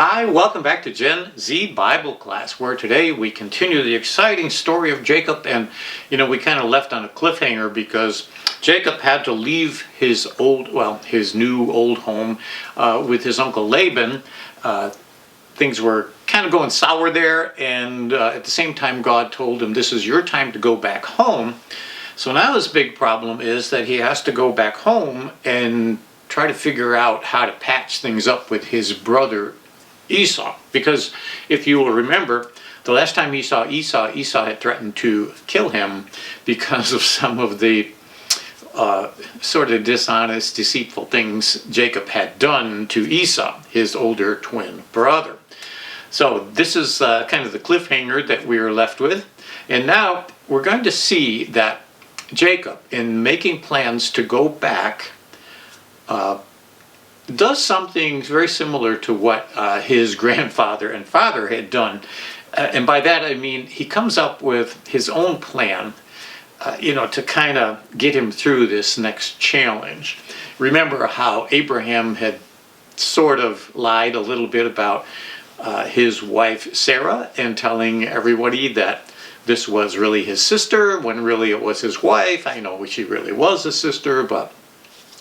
Hi, welcome back to Gen Z Bible class, where today we continue the exciting story of Jacob. And we kind of left on a cliffhanger because Jacob had to leave his new old home with his uncle Laban. Things were kind of going sour there, and at the same time God told him, this is your time to go back home. So now his big problem is that he has to go back home and try to figure out how to patch things up with his brother Esau. Because if you will remember, the last time he saw Esau, Esau had threatened to kill him because of some of the sort of dishonest, deceitful things Jacob had done to Esau, his older twin brother. So this is kind of the cliffhanger that we are left with. And now we're going to see that Jacob, in making plans to go back, does something very similar to what his grandfather and father had done. And by that I mean he comes up with his own plan, to kind of get him through this next challenge. Remember how Abraham had sort of lied a little bit about his wife Sarah, and telling everybody that this was really his sister when really it was his wife. I know she really was a sister, but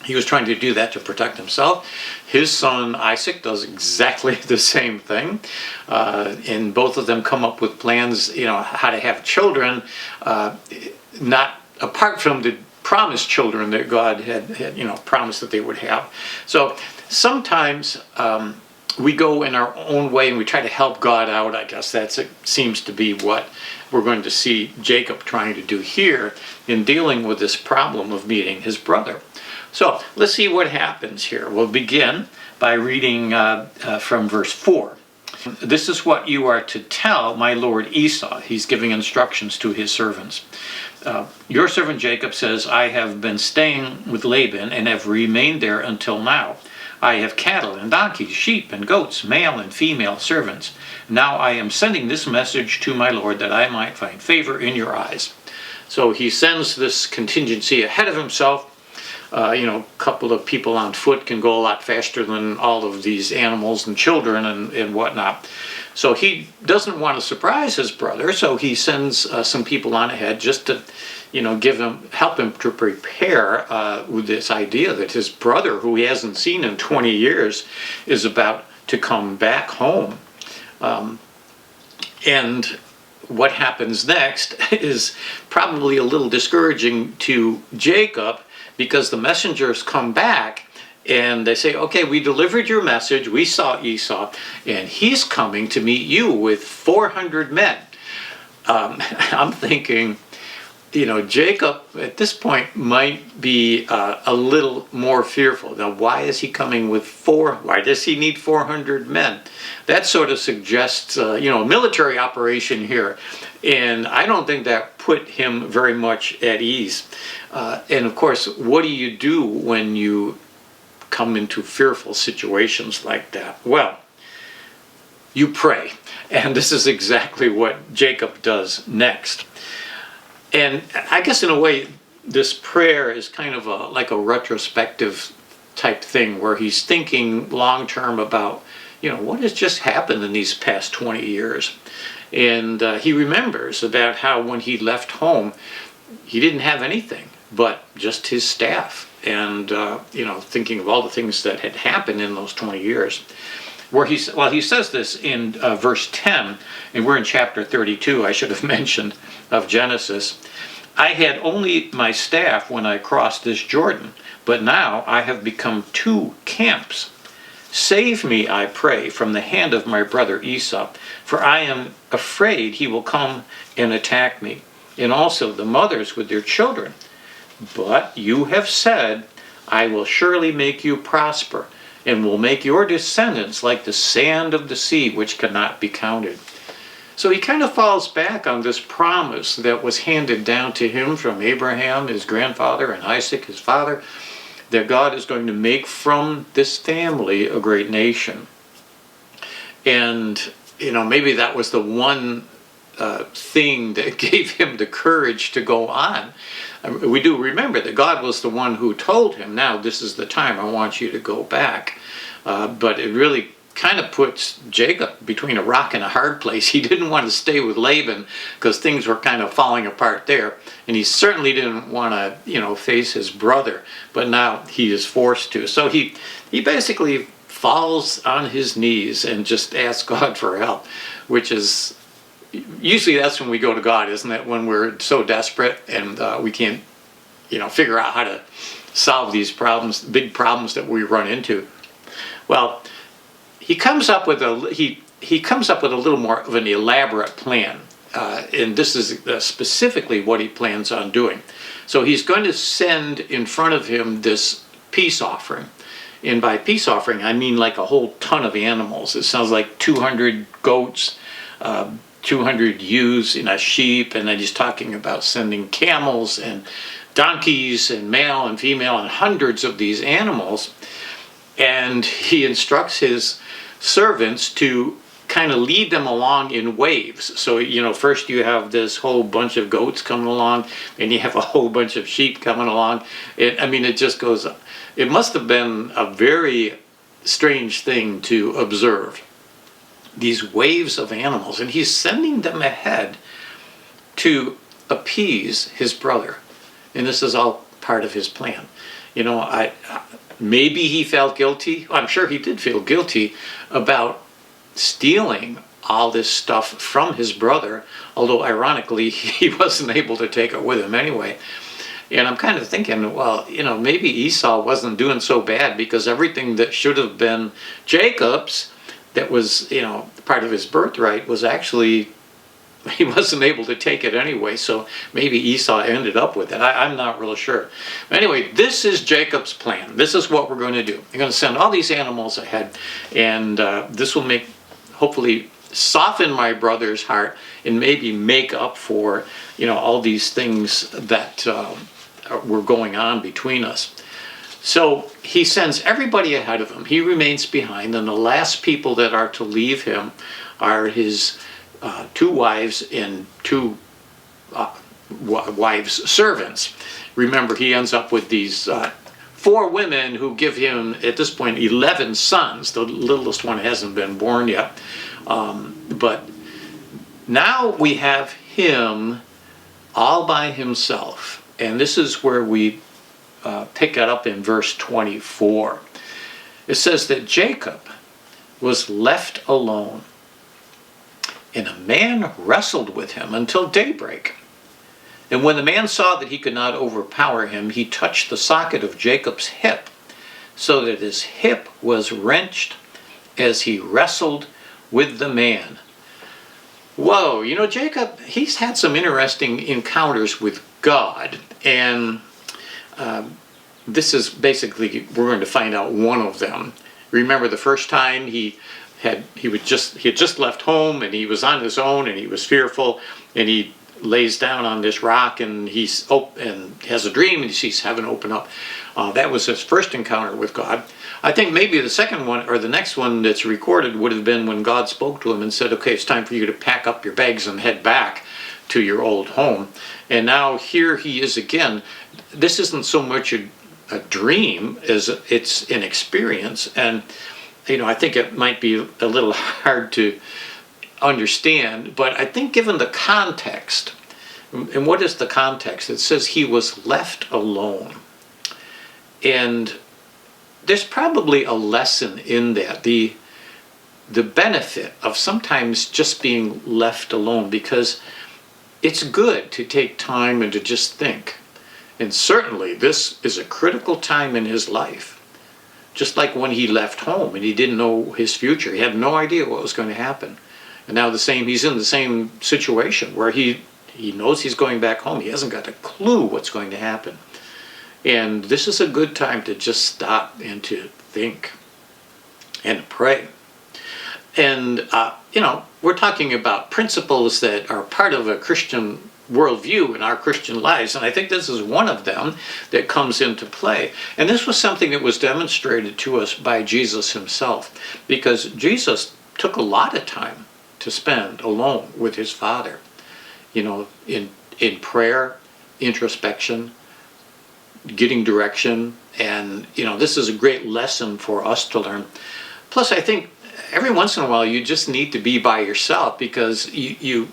he was trying to do that to protect himself. His son Isaac does exactly the same thing. And both of them come up with plans, how to have children, not apart from the promised children that God had promised that they would have. So sometimes we go in our own way and we try to help God out. I guess it seems to be what we're going to see Jacob trying to do here in dealing with this problem of meeting his brother. So let's see what happens here. We'll begin by reading from verse 4. This is what you are to tell my lord Esau. He's giving instructions to his servants. Your servant Jacob says, I have been staying with Laban and have remained there until now. I have cattle and donkeys, sheep and goats, male and female servants. Now I am sending this message to my lord that I might find favor in your eyes. So he sends this contingency ahead of himself. A couple of people on foot can go a lot faster than all of these animals and children and whatnot. So he doesn't want to surprise his brother, so he sends some people on ahead just to, help him to prepare with this idea that his brother, who he hasn't seen in 20 years, is about to come back home. And what happens next is probably a little discouraging to Jacob, because the messengers come back and they say, okay, we delivered your message, we saw Esau, and he's coming to meet you with 400 men. I'm thinking, Jacob at this point might be a little more fearful. Now, why is he coming with why does he need 400 men? That sort of suggests, a military operation here. And I don't think that put him very much at ease. And of course, what do you do when you come into fearful situations like that? Well, you pray. And this is exactly what Jacob does next. And I guess in a way, this prayer is kind of like a retrospective type thing, where he's thinking long term about, what has just happened in these past 20 years. And he remembers about how when he left home, he didn't have anything but just his staff. And, thinking of all the things that had happened in those 20 years. He says this in verse 10, and we're in chapter 32, I should have mentioned, of Genesis. I had only my staff when I crossed this Jordan, but now I have become 2 camps. Save me, I pray, from the hand of my brother Esau, for I am afraid he will come and attack me, and also the mothers with their children. But you have said, I will surely make you prosper, and will make your descendants like the sand of the sea, which cannot be counted. So he kind of falls back on this promise that was handed down to him from Abraham, his grandfather, and Isaac, his father, that God is going to make from this family a great nation. And, maybe that was the one thing that gave him the courage to go on. We do remember that God was the one who told him, now this is the time, I want you to go back. But it really kind of puts Jacob between a rock and a hard place. He didn't want to stay with Laban because things were kind of falling apart there, and he certainly didn't want to, face his brother. But now he is forced to. So he basically falls on his knees and just asks God for help, which is usually that's when we go to God, isn't it? When we're so desperate and we can't, figure out how to solve these problems, big problems that we run into. Well, he comes up with he comes up with a little more of an elaborate plan, and this is specifically what he plans on doing. So he's going to send in front of him this peace offering, and by peace offering I mean like a whole ton of animals. It sounds like 200 goats, 200 ewes, and a sheep, and then he's talking about sending camels and donkeys and male and female and hundreds of these animals. And he instructs his servants to kind of lead them along in waves. So, first you have this whole bunch of goats coming along, and you have a whole bunch of sheep coming along. It just goes, it must have been a very strange thing to observe, these waves of animals. And he's sending them ahead to appease his brother. And this is all part of his plan. Maybe he felt guilty. I'm sure he did feel guilty about stealing all this stuff from his brother, although ironically he wasn't able to take it with him anyway. And I'm kind of thinking, well, maybe Esau wasn't doing so bad, because everything that should have been Jacob's, that was, part of his birthright, was actually, he wasn't able to take it anyway. So maybe Esau ended up with it. I'm not real sure. Anyway, this is Jacob's plan. This is what we're going to do. We're going to send all these animals ahead, and this will hopefully soften my brother's heart and maybe make up for, all these things that were going on between us. So he sends everybody ahead of him. He remains behind, and the last people that are to leave him are his 2 wives and 2 wives' servants. Remember, he ends up with these 4 women who give him, at this point, 11 sons. The littlest one hasn't been born yet. But now we have him all by himself. And this is where we pick it up in verse 24. It says that Jacob was left alone, and a man wrestled with him until daybreak. And when the man saw that he could not overpower him, he touched the socket of Jacob's hip, so that his hip was wrenched as he wrestled with the man. Whoa, Jacob, he's had some interesting encounters with God, and this is basically, we're going to find out one of them. Remember the first time he had just left home, and he was on his own, and he was fearful, and he lays down on this rock, and and has a dream, and he sees heaven open up. That was his first encounter with God. I think maybe the second one, or the next one that's recorded, would have been when God spoke to him and said, okay, it's time for you to pack up your bags and head back to your old home. And now here he is again. This isn't so much a dream as it's an experience, and I think it might be a little hard to understand, but I think given the context, and what is the context? It says he was left alone. And there's probably a lesson in that, the benefit of sometimes just being left alone, because it's good to take time and to just think. And certainly this is a critical time in his life. Just like when he left home and he didn't know his future. He had no idea what was going to happen. And now he's in the same situation where he knows he's going back home. He hasn't got a clue what's going to happen. And this is a good time to just stop and to think and pray. And, we're talking about principles that are part of a Christian worldview in our Christian lives, and I think this is one of them that comes into play. And this was something that was demonstrated to us by Jesus himself, because Jesus took a lot of time to spend alone with his Father, in prayer, introspection, getting direction. And this is a great lesson for us to learn. Plus, I think every once in a while you just need to be by yourself, because you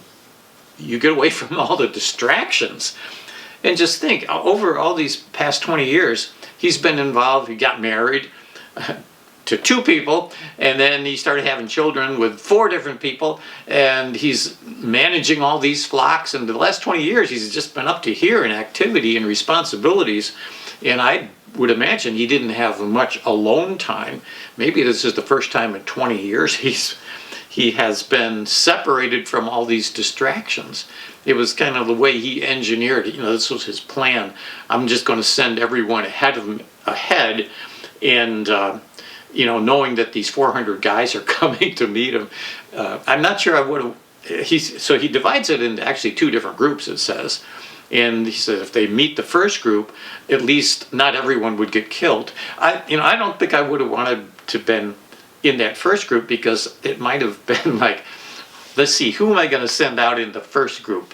get away from all the distractions. And just think, over all these past 20 years, he's been involved. He got married to 2 people, and then he started having children with 4 different people, and he's managing all these flocks. And the last 20 years, he's just been up to here in activity and responsibilities. And I would imagine he didn't have much alone time. Maybe this is the first time in 20 years he has been separated from all these distractions. It was kind of the way he engineered it. This was his plan. I'm just going to send everyone ahead of him, and knowing that these 400 guys are coming to meet him. I'm not sure I would have. So he divides it into actually 2 different groups, it says. And he said if they meet the first group, at least not everyone would get killed. I don't think I would have wanted to been in that first group, because it might have been like, let's see, who am I going to send out in the first group?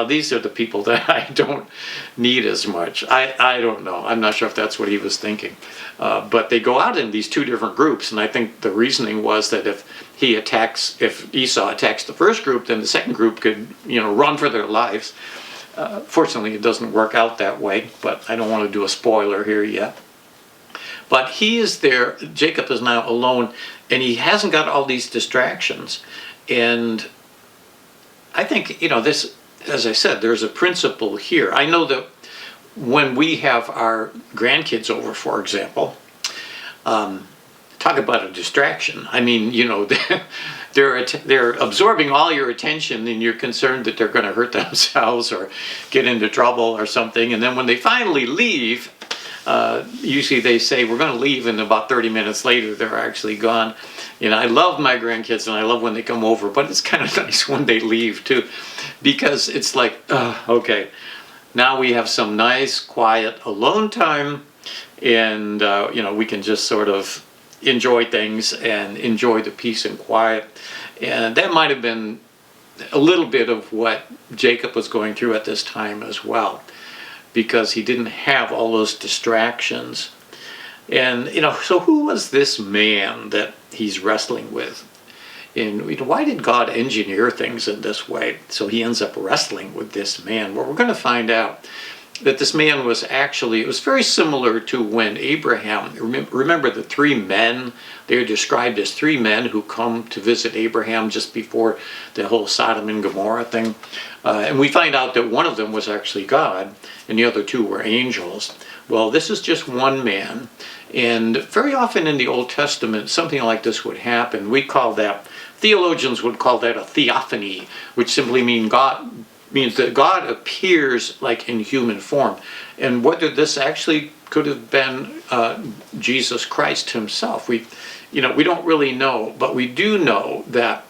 These are the people that I don't need as much. I don't know. I'm not sure if that's what he was thinking. But they go out in these 2 different groups, and I think the reasoning was that if Esau attacks the first group, then the second group could, run for their lives. Fortunately, it doesn't work out that way, but I don't want to do a spoiler here yet. But he is there, Jacob is now alone, and he hasn't got all these distractions. And I think, this, as I said, there's a principle here. I know that when we have our grandkids over, for example, talk about a distraction. I mean, they're absorbing all your attention, and you're concerned that they're going to hurt themselves or get into trouble or something. And then when they finally leave, usually they say, we're going to leave, and about 30 minutes later, they're actually gone. I love my grandkids, and I love when they come over, but it's kind of nice when they leave, too, because it's like, okay, now we have some nice, quiet, alone time, and, we can just sort of enjoy things and enjoy the peace and quiet. And that might have been a little bit of what Jacob was going through at this time as well, because he didn't have all those distractions. And, so who was this man that he's wrestling with? And why did God engineer things in this way? So he ends up wrestling with this man. Well, we're going to find out that this man was actually, it was very similar to when Abraham, remember the 3 men, they are described as 3 men who come to visit Abraham just before the whole Sodom and Gomorrah thing. And we find out that one of them was actually God, and the other 2 were angels. Well, this is just one man. And very often in the Old Testament, something like this would happen. Theologians would call that a theophany, which simply means that God appears like in human form. And whether this actually could have been Jesus Christ himself, we don't really know, but we do know that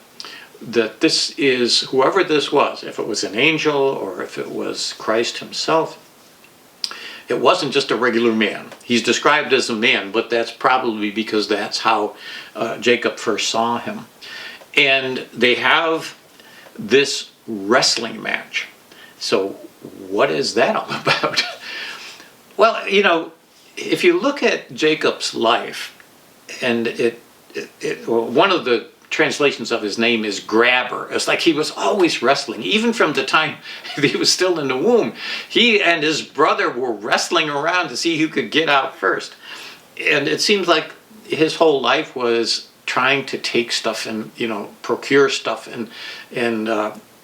this is, whoever this was, if it was an angel or if it was Christ himself, it wasn't just a regular man. He's described as a man, but that's probably because that's how Jacob first saw him. And they have this wrestling match. So what is that all about? Well, if you look at Jacob's life, and one of the translations of his name is grabber. It's like he was always wrestling, even from the time he was still in the womb. He and his brother were wrestling around to see who could get out first. And it seems like his whole life was trying to take stuff and, procure stuff. And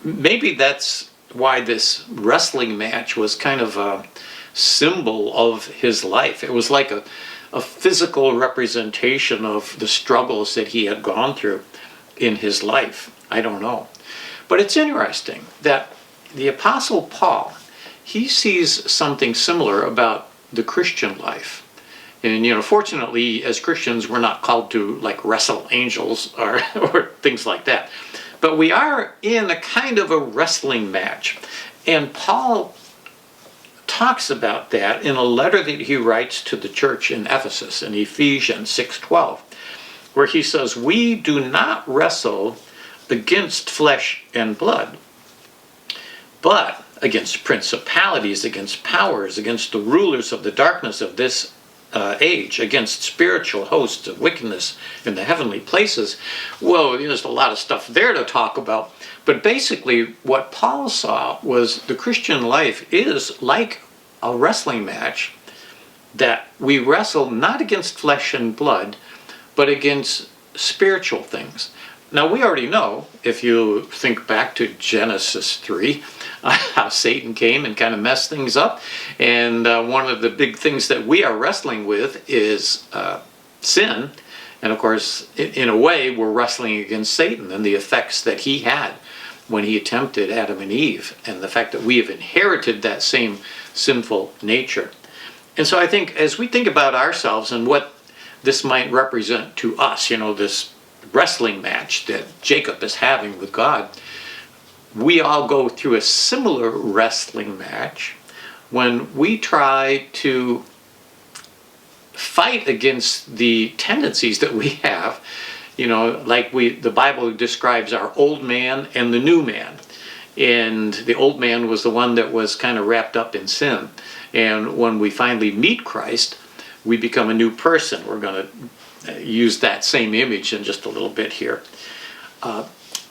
maybe that's why this wrestling match was kind of a symbol of his life. It was like a physical representation of the struggles that he had gone through in his life. I don't know. But it's interesting that the Apostle Paul, he sees something similar about the Christian life. And, fortunately, as Christians, we're not called to, wrestle angels or things like that. But we are in a kind of a wrestling match. And Paul talks about that in a letter that he writes to the church in Ephesus in Ephesians 6:12, where he says, "We do not wrestle against flesh and blood, but against principalities, against powers, against the rulers of the darkness of this age, against spiritual hosts of wickedness in the heavenly places. Well, there's a lot of stuff there to talk about. But basically, what Paul saw was the Christian life is like a wrestling match, that we wrestle not against flesh and blood, but against spiritual things. Now, we already know, if you think back to Genesis 3, how Satan came and kind of messed things up. And one of the big things that we are wrestling with is sin. And of course, in a way, we're wrestling against Satan and the effects that he had when he tempted Adam and Eve, and the fact that we have inherited that same sinful nature. And so I think as we think about ourselves and what this might represent to us, this wrestling match that Jacob is having with God, we all go through a similar wrestling match when we try to fight against the tendencies that we have, like the Bible describes our old man and the new man. And the old man was the one that was kind of wrapped up in sin. And when we finally meet Christ, we become a new person. We're going to use that same image in just a little bit here.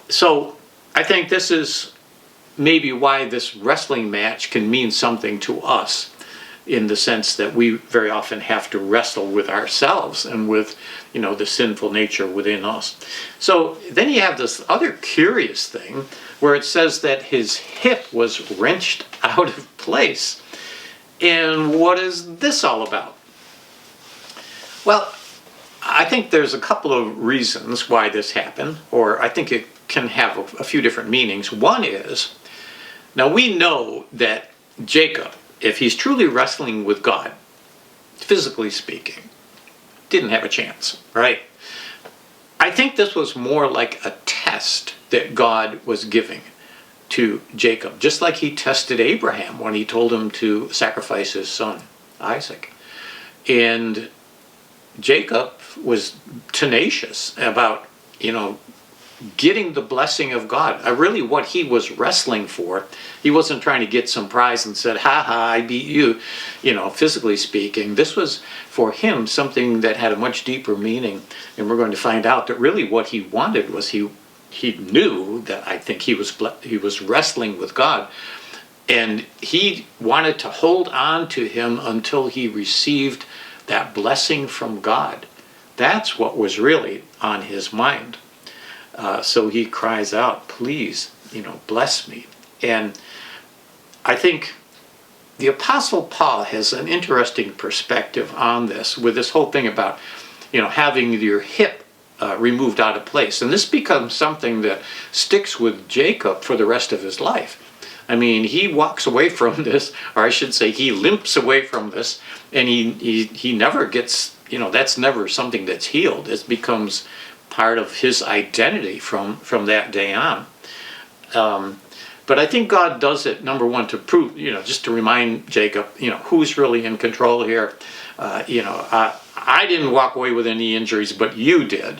So I think this is maybe why this wrestling match can mean something to us, in the sense that we very often have to wrestle with ourselves and with, the sinful nature within us. So then you have this other curious thing where it says that his hip was wrenched out of place. And what is this all about? Well, I think there's a couple of reasons why this happened, or I think it can have a few different meanings. One is, now we know that Jacob, if he's truly wrestling with God, physically speaking, didn't have a chance, right? I think this was more like a test that God was giving to Jacob, just like he tested Abraham when he told him to sacrifice his son, Isaac. And Jacob was tenacious about, getting the blessing of God. Really what he was wrestling for, he wasn't trying to get some prize and said, ha ha, I beat you, physically speaking. This was for him something that had a much deeper meaning. And we're going to find out that really what he wanted was he knew that I think he was wrestling with God. And he wanted to hold on to him until he received that blessing from God. That's what was really on his mind. So he cries out, please, bless me. And I think the Apostle Paul has an interesting perspective on this, with this whole thing about, having your hip removed out of place. And this becomes something that sticks with Jacob for the rest of his life. I mean, he walks away from this, or I should say he limps away from this, and he never gets, that's never something that's healed. It becomes part of his identity from that day on. But I think God does it, number one, to prove, just to remind Jacob, who's really in control here. I didn't walk away with any injuries, but you did.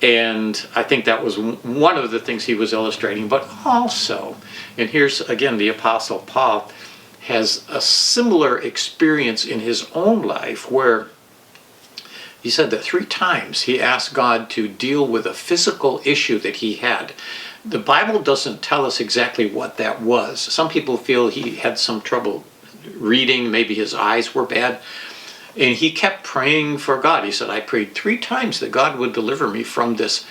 And I think that was one of the things he was illustrating. But also, and here's again, the Apostle Paul has a similar experience in his own life, where he said that 3 times he asked God to deal with a physical issue that he had. The Bible doesn't tell us exactly what that was. Some people feel he had some trouble reading, maybe his eyes were bad. And he kept praying for God. He said, I prayed 3 times that God would deliver me from this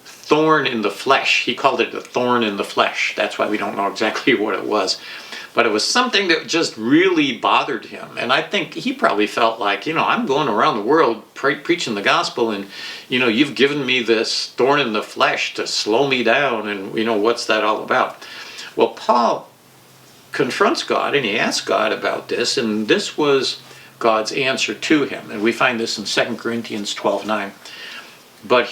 thorn in the flesh. He called it a thorn in the flesh. That's why we don't know exactly what it was. But it was something that just really bothered him. And I think he probably felt like, I'm going around the world preaching the gospel, and, you've given me this thorn in the flesh to slow me down, and, what's that all about? Well, Paul confronts God, and he asks God about this, and this was God's answer to him. And we find this in 2 Corinthians 12:9. But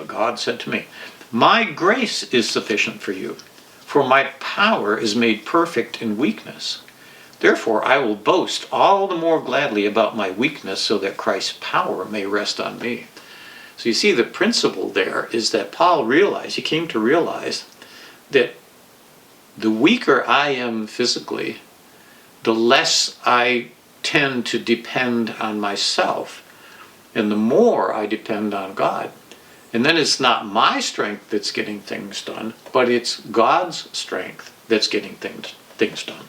God said to me, my grace is sufficient for you, for my power is made perfect in weakness. Therefore I will boast all the more gladly about my weakness, so that Christ's power may rest on me. So you see, the principle there is that he came to realize that the weaker I am physically, the less I tend to depend on myself, and the more I depend on God. And then it's not my strength that's getting things done, but it's God's strength that's getting things done.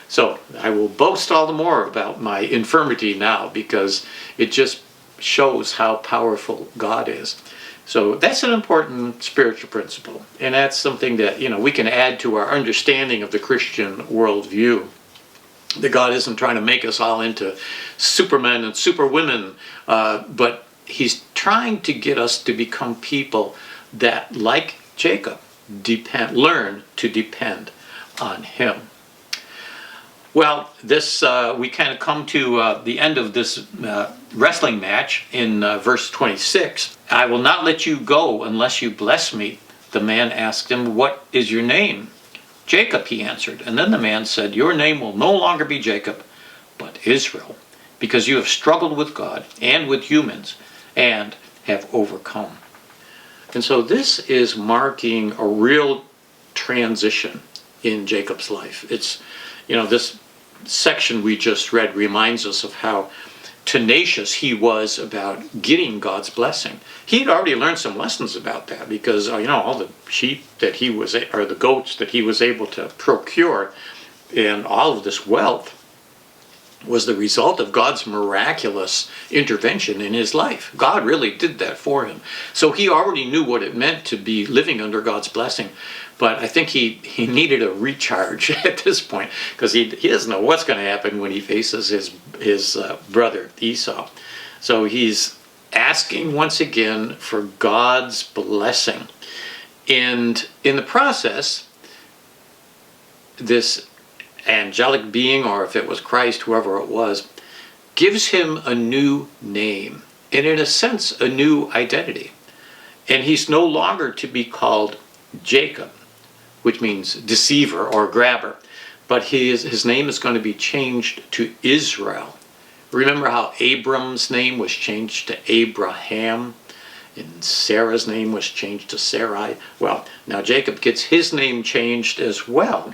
So I will boast all the more about my infirmity now, because it just shows how powerful God is. So that's an important spiritual principle, and that's something that, we can add to our understanding of the Christian worldview. That God isn't trying to make us all into supermen and superwomen, but He's trying to get us to become people that, like Jacob, learn to depend on Him. Well, we kind of come to the end of this wrestling match in verse 26. I will not let you go unless you bless me. The man asked him, what is your name? Jacob, he answered. And then the man said, your name will no longer be Jacob, but Israel, because you have struggled with God and with humans and have overcome. And so this is marking a real transition in Jacob's life. It's, this section we just read reminds us of how tenacious he was about getting God's blessing. He had already learned some lessons about that, because all the sheep that he was, or the goats that he was able to procure, and all of this wealth was the result of God's miraculous intervention in his life. God really did that for him. So he already knew what it meant to be living under God's blessing. But I think he needed a recharge at this point, because he doesn't know what's going to happen when he faces his brother Esau. So he's asking once again for God's blessing. And in the process, this angelic being, or if it was Christ, whoever it was, gives him a new name, and in a sense a new identity. And he's no longer to be called Jacob, which means deceiver or grabber, but his name is going to be changed to Israel. Remember how Abram's name was changed to Abraham, and Sarah's name was changed to Sarai? Well, now Jacob gets his name changed as well.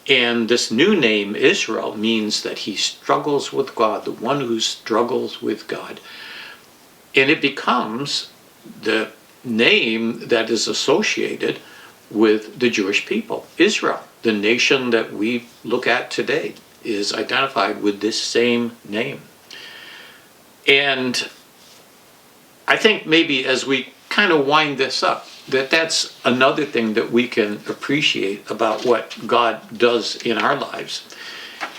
And this new name, Israel, means that he struggles with God, the one who struggles with God. And it becomes the name that is associated with the Jewish people. Israel, the nation that we look at today, is identified with this same name. And I think maybe as we kind of wind this up, that's another thing that we can appreciate about what God does in our lives.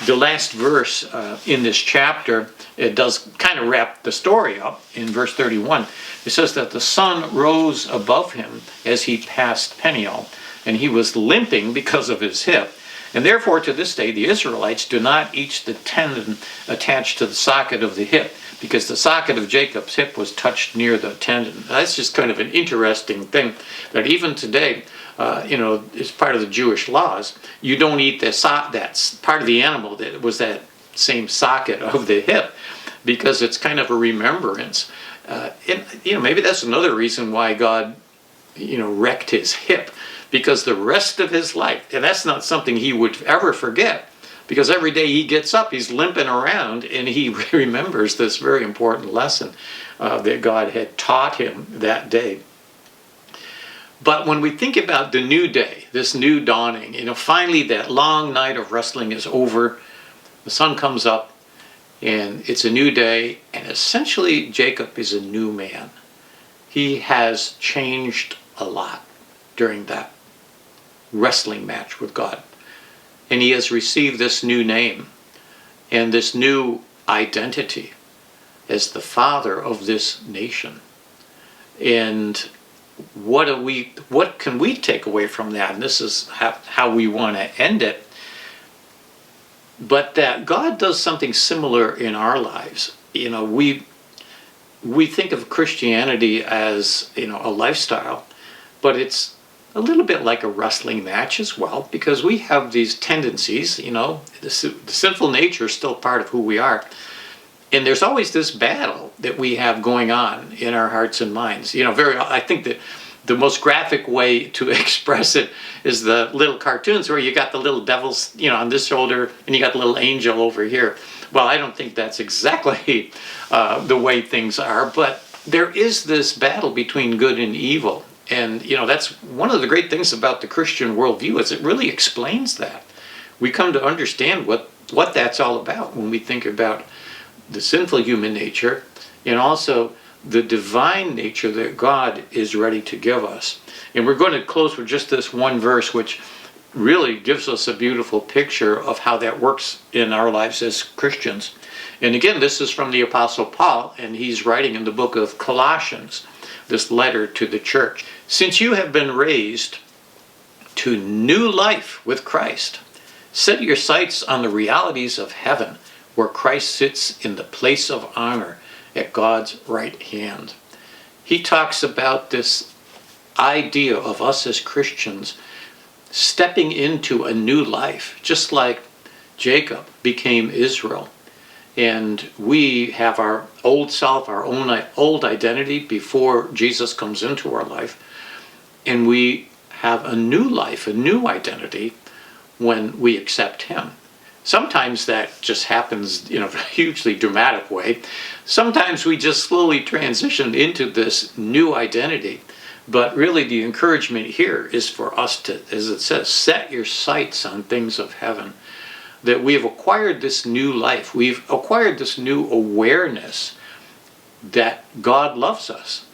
The last verse in this chapter, it does kind of wrap the story up in verse 31. It says that the sun rose above him as he passed Peniel, and he was limping because of his hip. And therefore, to this day, the Israelites do not eat the tendon attached to the socket of the hip, because the socket of Jacob's hip was touched near the tendon. That's just kind of an interesting thing, that even today, as part of the Jewish laws, you don't eat that part of the animal that was that same socket of the hip, because it's kind of a remembrance. Maybe that's another reason why God, wrecked his hip, because the rest of his life, and that's not something he would ever forget, because every day he gets up, he's limping around, and he remembers this very important lesson that God had taught him that day. But when we think about the new day, this new dawning, finally that long night of wrestling is over, the sun comes up, and it's a new day, and essentially Jacob is a new man. He has changed a lot during that wrestling match with God. And he has received this new name and this new identity as the father of this nation. And what can we take away from that? And this is how we want to end it. But that God does something similar in our lives. We think of Christianity as, a lifestyle, but it's a little bit like a wrestling match as well, because we have these tendencies, the sinful nature is still part of who we are. And there's always this battle that we have going on in our hearts and minds. I think that the most graphic way to express it is the little cartoons where you got the little devils, on this shoulder, and you got the little angel over here. Well, I don't think that's exactly the way things are, but there is this battle between good and evil. And, that's one of the great things about the Christian worldview is it really explains that. We come to understand what that's all about when we think about the sinful human nature and also the divine nature that God is ready to give us. And we're going to close with just this one verse, which really gives us a beautiful picture of how that works in our lives as Christians. And again, this is from the Apostle Paul, and he's writing in the book of Colossians, this letter to the church. Since you have been raised to new life with Christ, set your sights on the realities of heaven, where Christ sits in the place of honor at God's right hand. He talks about this idea of us as Christians stepping into a new life, just like Jacob became Israel. And we have our old self, our own old identity before Jesus comes into our life. And we have a new life, a new identity when we accept him. Sometimes that just happens in a hugely dramatic way. Sometimes we just slowly transition into this new identity. But really the encouragement here is for us to, as it says, set your sights on things of heaven. That we have acquired this new life. We've acquired this new awareness that God loves us.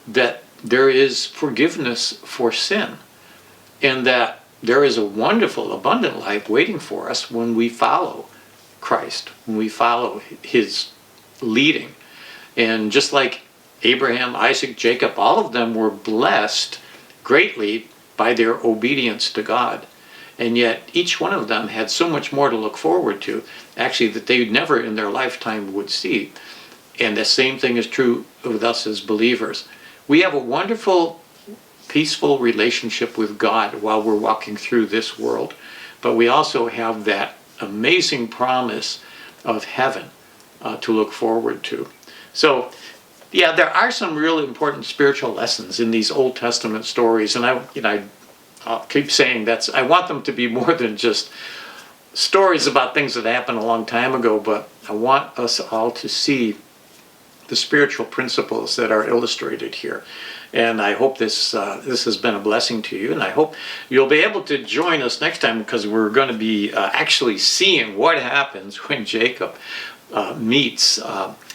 That there is forgiveness for sin. And that there is a wonderful, abundant life waiting for us when we follow Christ, when we follow his leading. And just like Abraham, Isaac, Jacob, all of them were blessed greatly by their obedience to God. And yet each one of them had so much more to look forward to, actually, that they never in their lifetime would see. And the same thing is true with us as believers. We have a wonderful, peaceful relationship with God while we're walking through this world. But we also have that amazing promise of heaven to look forward to. So, yeah, there are some really important spiritual lessons in these Old Testament stories. And I'll keep saying I want them to be more than just stories about things that happened a long time ago, but I want us all to see the spiritual principles that are illustrated here. And I hope this has been a blessing to you, and I hope you'll be able to join us next time, because we're going to be actually seeing what happens when Jacob meets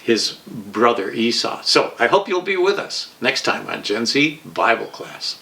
his brother Esau. So I hope you'll be with us next time on Gen Z Bible Class.